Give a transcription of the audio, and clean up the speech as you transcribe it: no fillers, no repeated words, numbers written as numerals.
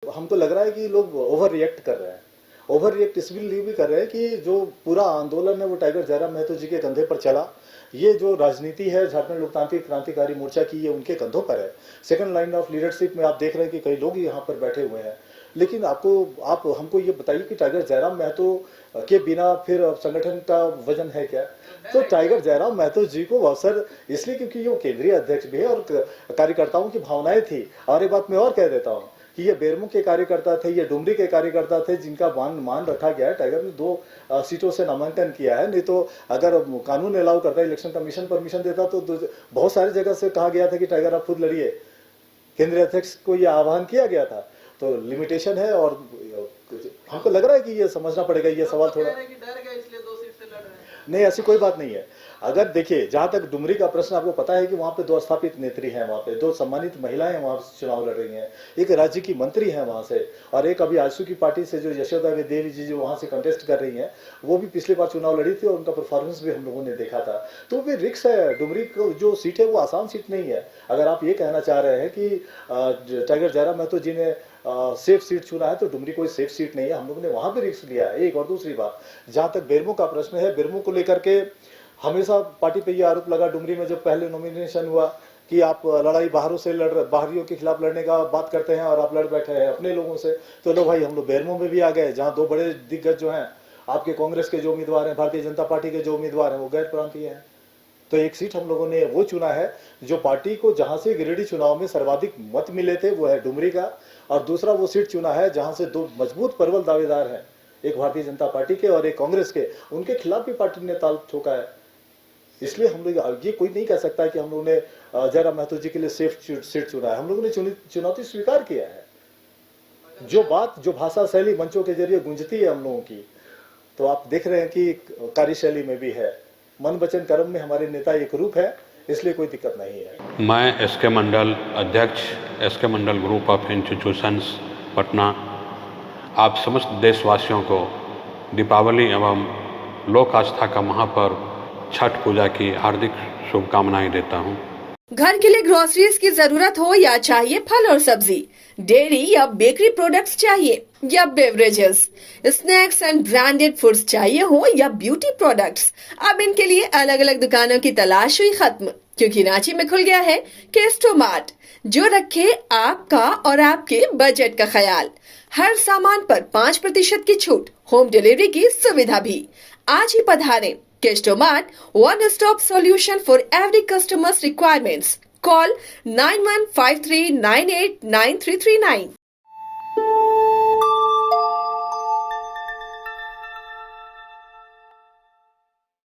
हमको लग रहा है कि लोग ओवर रिएक्ट कर रहे हैं। ओवर रिएक्ट इसलिए भी कर रहे हैं कि जो पूरा आंदोलन है वो टाइगर जयराम महतो जी के कंधे पर चला। ये जो राजनीति है झारखंड लोकतांत्रिक क्रांतिकारी मोर्चा की, ये उनके कंधों पर है। सेकंड लाइन ऑफ लीडरशिप में आप देख रहे हैं कि कई लोग यहाँ पर बैठे हुए हैं। लेकिन आप हमको ये बताइए कि टाइगर जयराम महतो के बिना फिर संगठन का वजन है क्या? तो टाइगर जयराम महतो जी को अवसर इसलिए क्योंकि वो केंद्रीय अध्यक्ष भी है और कार्यकर्ताओं की भावनाएं थी। और एक बात मैं और कह देता हूँ कि ये बेरमो के कार्यकर्ता थे, ये डुमरी के कार्यकर्ता थे, जिनका मान रखा गया है। टाइगर ने 2 सीटों से नामांकन किया है। नहीं तो अगर कानून अलाउ करता, इलेक्शन कमीशन परमिशन देता तो बहुत सारी जगह से कहा गया था कि टाइगर आप खुद लड़िए। केंद्रीय अध्यक्ष को यह आह्वान किया गया था। तो लिमिटेशन है और हमको लग रहा है कि ये समझना पड़ेगा। ये सवाल थोड़ा नहीं, ऐसी कोई बात नहीं है। अगर देखिए, जहां तक डुमरी का प्रश्न, आपको पता है कि वहां पे 2 स्थापित नेत्री हैं, वहां पे 2 सम्मानित महिलाएं वहां चुनाव लड़ रही हैं। एक राज्य की मंत्री है वहां से, और एक अभी आजसू की पार्टी से जो यशोदा देवी जी जो वहां से कंटेस्ट कर रही हैं, वो भी पिछली बार चुनाव लड़ी थी और उनका परफॉर्मेंस भी हम लोगों ने देखा था। तो भी रिक्स है। डुमरी को जो सीट है वो आसान सीट नहीं है। अगर आप ये कहना चाह रहे हैं कि टाइगर जयराम महतो जी ने सेफ सीट चुना है, तो डुमरी कोई सेफ सीट नहीं है। हम लोगों ने वहां भी रिस्क लिया है। एक और दूसरी बात, जहां तक बेरमो का प्रश्न है, बेरमो को लेकर के हमेशा पार्टी पे ये आरोप लगा डुमरी में जब पहले नॉमिनेशन हुआ कि आप लड़ाई बाहरियों के खिलाफ लड़ने का बात करते हैं और आप लड़ बैठे हैं अपने लोगों से। तो लो भाई, हम लोग बेरमो में भी आ गए, जहां 2 बड़े दिग्गज जो हैं, आपके कांग्रेस के जो उम्मीदवार हैं, भारतीय जनता पार्टी के जो उम्मीदवार हैं, वो गैर प्रांतीय हैं। तो एक सीट हम लोगों ने वो चुना है जो पार्टी को, जहां से गिरिडीह चुनाव में सर्वाधिक मत मिले थे, वो है डुमरी का। और दूसरा वो सीट चुना है जहां से 2 मजबूत प्रबल दावेदार हैं, एक भारतीय जनता पार्टी के और एक कांग्रेस के। उनके खिलाफ भी पार्टी ने ताल ठोका है। इसलिए हम लोग ये कोई नहीं कह सकता है कि हम लोगों ने जयराम महतो जी के लिए सेफ सीट चुना है। हम लोगों ने चुनौती स्वीकार किया है। जो बात, जो भाषा शैली मंचों के जरिए गूंजती है हम लोगों की, तो आप देख रहे हैं कि कार्यशैली में भी है। मन वचन कर्म में हमारे नेता एक रूप है, इसलिए कोई दिक्कत नहीं है। मैं एसके मंडल, अध्यक्ष SK Mandal group of institutions Patna, आप समस्त देशवासियों को दीपावली एवं लोक आस्था का महापर्व छठ पूजा की हार्दिक शुभकामनाएं देता हूं। घर के लिए ग्रोसरीज की जरूरत हो या चाहिए फल और सब्जी, डेयरी या बेकरी प्रोडक्ट्स चाहिए या beverages, snacks and branded foods चाहिए हो या ब्यूटी प्रोडक्ट्स, अब इनके लिए अलग अलग दुकानों की तलाश हुई खत्म, क्योंकि रांची में खुल गया है केस्टो मार्ट, जो रखे आपका और आपके बजट का ख्याल। हर सामान पर 5% की छूट, होम डिलीवरी की सुविधा भी। आज ही पधारें। Kesto Mart, one-stop solution for every customer's requirements. Call 9153989339.